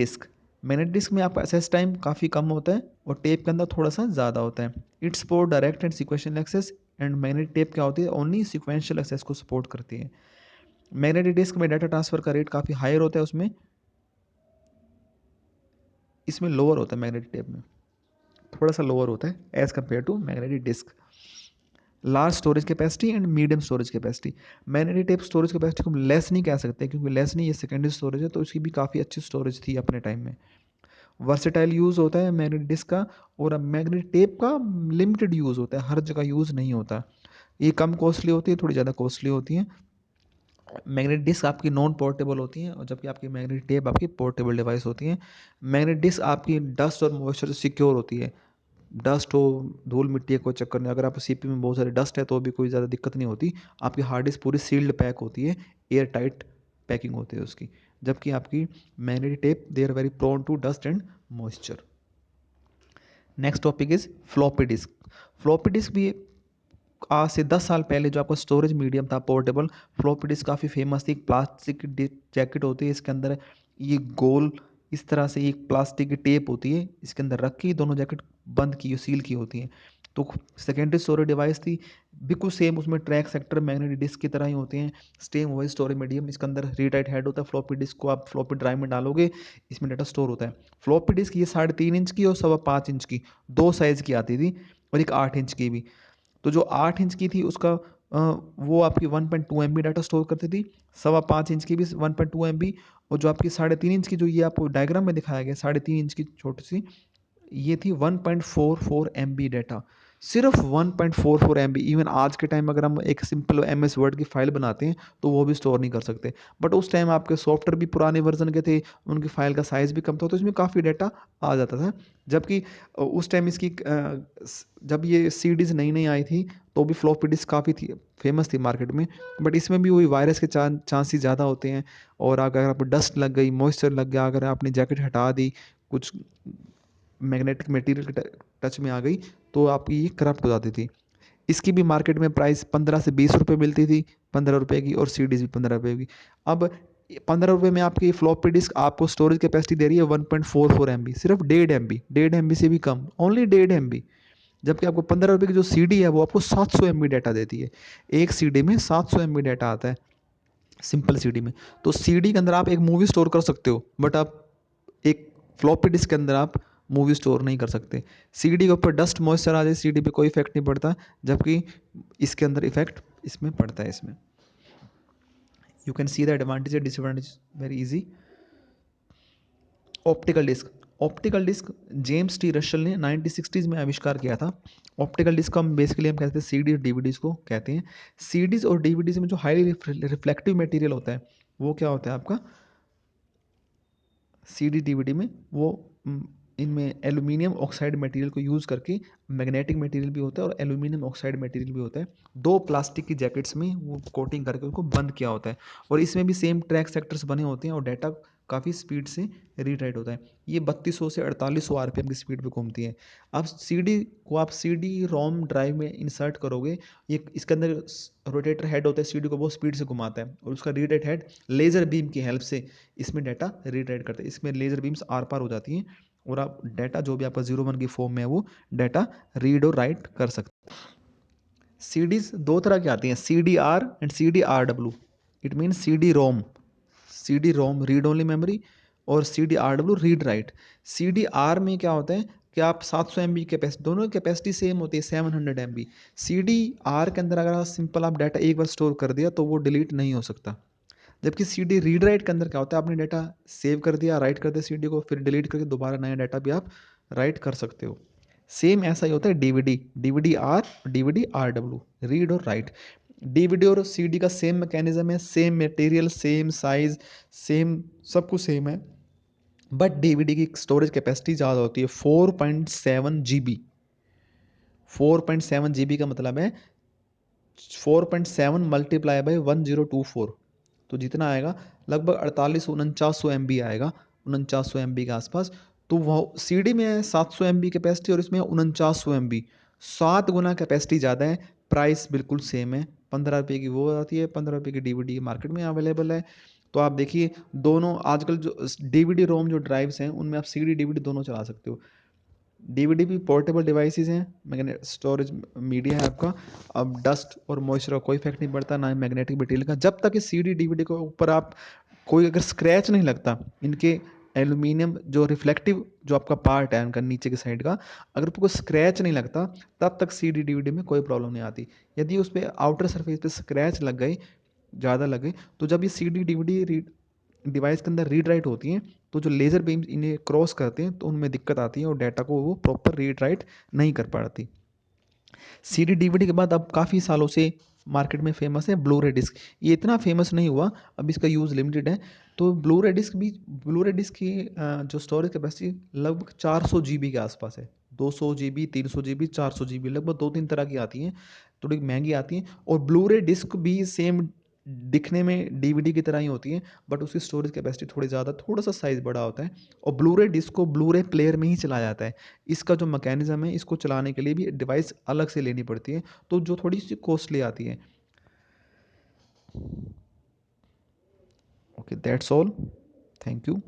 disk में आपका एसेस टाइम काफ़ी कम होता है और टेप के अंदर थोड़ा सा ज़्यादा होता है। It support direct and sequential access, and magnetic tape क्या होती है, ओनली सिक्वेंशियल एक्सेस को सपोर्ट करती है। मैग्नेटिक डिस्क में डाटा ट्रांसफर का रेट काफ़ी हायर होता है, उसमें इसमें लोअर होता है, मैग्नेटिक टेप में थोड़ा सा लोअर होता है as compare to magnetic disk. Large storage capacity and medium storage capacity, magnetic tape storage capacity को हम लेस नहीं कह सकते, क्योंकि लेस नहीं, ये सेकेंडरी स्टोरेज है, तो उसकी भी काफ़ी अच्छी स्टोरेज थी अपने टाइम में। वर्सेटाइल यूज़ होता है मैग्नेटिक डिस्क का, और मैग्नेटिक टेप का लिमिटेड यूज़ होता है, हर जगह यूज़ नहीं होता, ये कम कॉस्टली होती है, थोड़ी ज़्यादा कॉस्टली होती है। मैग्नेटिक डिस्क आपकी नॉन पोर्टेबल होती हैं, और जबकि आपकी मैग्नेटिक टेप आपकी पोर्टेबल डिवाइस होती हैं। मैग्नेटिक डिस्क आपकी डस्ट और मॉइस्चर से सिक्योर होती है, डस्ट हो, धूल मिट्टी है, कोई चक्कर नहीं। अगर आप सीपी में बहुत सारी डस्ट है तो भी कोई ज़्यादा दिक्कत नहीं होती। आपकी हार्ड डिस्क पूरी सील्ड पैक होती है, एयर टाइट पैकिंग होती है उसकी। जबकि आपकी magnetic tape they are very prone to dust and moisture. Next topic is floppy disk. Floppy disk भी आज से 10 साल पहले जो आपका स्टोरेज मीडियम था पोर्टेबल, फ्लॉपी डिस्क काफ़ी फेमस थी। प्लास्टिक की जैकेट होती है, इसके अंदर ये गोल इस तरह से एक प्लास्टिक की टेप होती है, इसके अंदर रखी दोनों जैकेट बंद की सील की होती हैं। तो सेकेंडरी स्टोरेज डिवाइस थी, बिल्कुल सेम उसमें ट्रैक सेक्टर मैग्नेटिक डिस्क की तरह ही होते हैं, सेम वही स्टोरेज मीडियम। इसके अंदर रीड राइट हेड होता है। फ्लॉपी डिस्क को आप फ्लॉपी ड्राइव में डालोगे, इसमें डाटा स्टोर होता है। फ्लॉपी डिस्क ये 3.5 इंच की और 5.25 इंच की, दो साइज़ की आती थी, और एक 8 इंच की भी। तो जो 8 इंच की थी उसका वो आपकी 1.2 MB डाटा स्टोर करती थी, 5.25 इंच की भी 1.2 MB, और जो आपकी 3.5 इंच की जो ये आपको डायग्राम में दिखाया गया 3.5 इंच की छोटी सी, ये थी 1.44 MB डाटा। सिर्फ 1.44 MB। इवन आज के टाइम अगर हम एक सिंपल MS वर्ड की फाइल बनाते हैं तो वो भी स्टोर नहीं कर सकते। बट उस टाइम आपके सॉफ्टवेयर भी पुराने वर्जन के थे, उनकी फाइल का साइज़ भी कम था, तो इसमें काफ़ी डाटा आ जाता था। जबकि उस टाइम इसकी जब ये सीडीज़ नई नई आई थी तो भी फ्लॉपी डिस्क काफ़ी थी, फेमस थी मार्केट में। बट इसमें भी वही वायरस के चांसेस ज़्यादा होते हैं, और अगर आप डस्ट लग गई, मॉइस्चर लग गया, अगर आपने जैकेट हटा दी, कुछ मैग्नेटिक मटेरियल के टच में आ गई, तो आपकी ये करप्ट हो जाती थी। इसकी भी मार्केट में प्राइस 15 से 20 रुपये मिलती थी, 15 रुपये की, और सीडीज भी 15 रुपये की। अब 15 रुपये में आपकी फ्लॉपी डिस्क आपको स्टोरेज कैपेसिटी दे रही है 1.44 MB, सिर्फ 1.5 MB से भी कम, ओनली 1.5 MB। जबकि आपको 15 रुपये की जो सीडी है वो आपको 700 MB डाटा देती है। एक सीडी में 700 MB डाटा आता है, सिंपल सीडी में। तो सीडी के अंदर आप एक मूवी स्टोर कर सकते हो, बट आप एक फ्लॉपी डिस्क के अंदर आप मूवी स्टोर नहीं कर सकते। सीडी के ऊपर डस्ट मॉइस्चर आ जाए, सीडी पे कोई इफेक्ट नहीं पड़ता, जबकि इसके अंदर इफेक्ट इसमें पड़ता है। इसमें you can see the advantage and disadvantage very easy. Optical disk. Optical disk James T Russell ने 1960s में आविष्कार किया था। ऑप्टिकल डिस्क को हम बेसिकली हम कहते हैं सीडी और डीवीडीज को कहते हैं। सीडीज और डीवीडीज में जो हाईली रिफ्लेक्टिव मटेरियल होता है वो क्या होता है आपका, सीडी डीवीडी में, वो इनमें एल्यूमिनियम ऑक्साइड मटेरियल को यूज़ करके, मैग्नेटिक मटेरियल भी होता है और एल्यूमिनियम ऑक्साइड मटेरियल भी होता है, दो प्लास्टिक की जैकेट्स में वो कोटिंग करके उनको बंद किया होता है, और इसमें भी सेम ट्रैक सेक्टर्स बने होते हैं, और डाटा काफ़ी स्पीड से रीड राइट होता है। ये 3200 से 4800 RPM की स्पीड पे घूमती है। अब सीडी को आप सीडी रोम ड्राइव में इंसर्ट करोगे, ये इसके अंदर रोटेटर हेड होता है, सीडी को बहुत स्पीड से घुमाता है, और उसका read write head laser beam की हेल्प से इसमें डाटा रीड राइट करते हैं। इसमें लेज़र बीम्स आर पार हो जाती हैं, और आप डाटा जो भी आपका 01 की फॉर्म में है वो डाटा रीड और राइट कर सकते हैं। सीडीज दो तरह की आती हैं, CDR and CDRW। It mean CD ROM read only memory, और CDRW रीड राइट। CDR में क्या होता है कि आप 700 MB कैपेसिटी, दोनों की कैपेसिटी सेम होती है 700 MB। CDR के अंदर अगर आप सिंपल आप डाटा एक बार स्टोर कर दिया तो वो डिलीट नहीं हो सकता। जबकि सीडी रीड राइट के अंदर क्या होता है, आपने डाटा सेव कर दिया, राइट कर दिया सीडी को, फिर डिलीट करके दोबारा नया डाटा भी आप राइट कर सकते हो। सेम ऐसा ही होता है डीवीडी आर डब्ल्यू, रीड और राइट। डीवीडी और सीडी का सेम मैकेनिज्म है, same material, same size, same सब कुछ सेम है, बट डीवीडी की स्टोरेज कैपेसिटी ज़्यादा होती है, 4.7 GB। 4.7 GB का मतलब है 4.7 मल्टीप्लाई बाई 1024, तो जितना आएगा लगभग 48-49 MB आएगा, 49 MB के आसपास। तो वह सीडी में है 700 MB कैपेसिटी, और इसमें 49 MB, 7 गुना कैपेसिटी ज़्यादा है। प्राइस बिल्कुल सेम है, 15 रुपये की वो आती है, 15 रुपये की डीवीडी मार्केट में अवेलेबल है। तो आप देखिए दोनों आजकल जो डीवीडी रोम जो ड्राइव्स हैं उनमें आप सीडी डीवीडी दोनों चला सकते हो। डीवीडी भी पोर्टेबल डिवाइसेस हैं, मैग्नेट स्टोरेज मीडिया है आपका। अब डस्ट और मॉइस्चर का कोई इफेक्ट नहीं पड़ता, ना ही मैग्नेटिक मटेरियल का, जब तक इस सीडी डीवीडी के ऊपर आप कोई अगर स्क्रैच नहीं लगता, इनके एल्यूमिनियम जो रिफ्लेक्टिव जो आपका पार्ट है उनका नीचे की साइड का, अगर कोई स्क्रैच नहीं लगता तब तक सीडी डीवीडी में कोई प्रॉब्लम नहीं आती। यदि उस पर आउटर सरफेस पे स्क्रैच लग गए, ज़्यादा लग गई, तो जब ये सीडी डीवीडी डिवाइस के अंदर रीड राइट होती हैं, तो जो लेज़र बीम्स इन्हें क्रॉस करते हैं तो उनमें दिक्कत आती है, और डाटा को वो प्रॉपर रीड राइट नहीं कर पाती। सीडी डीवीडी के बाद अब काफ़ी सालों से मार्केट में फेमस है ब्लू-रे डिस्क। ये इतना फेमस नहीं हुआ, अब इसका यूज़ लिमिटेड है। तो ब्लू-रे डिस्क की जो स्टोरेज कैपेसिटी लगभग 400 GB के आसपास है, 200 GB, 300 GB, 400 GB, लगभग 2-3 तरह की आती हैं, थोड़ी महंगी आती हैं। और ब्लू-रे डिस्क भी सेम दिखने में डीवीडी की तरह ही होती है, बट उसकी स्टोरेज कैपेसिटी थोड़ी ज़्यादा, थोड़ा सा साइज़ बड़ा होता है। और ब्लू-रे डिस्क को ब्लू-रे प्लेयर में ही चलाया जाता है। इसका जो मैकेनिज़्म है, इसको चलाने के लिए भी डिवाइस अलग से लेनी पड़ती है, तो जो थोड़ी सी कॉस्टली आती है। Okay, that's all. Thank you.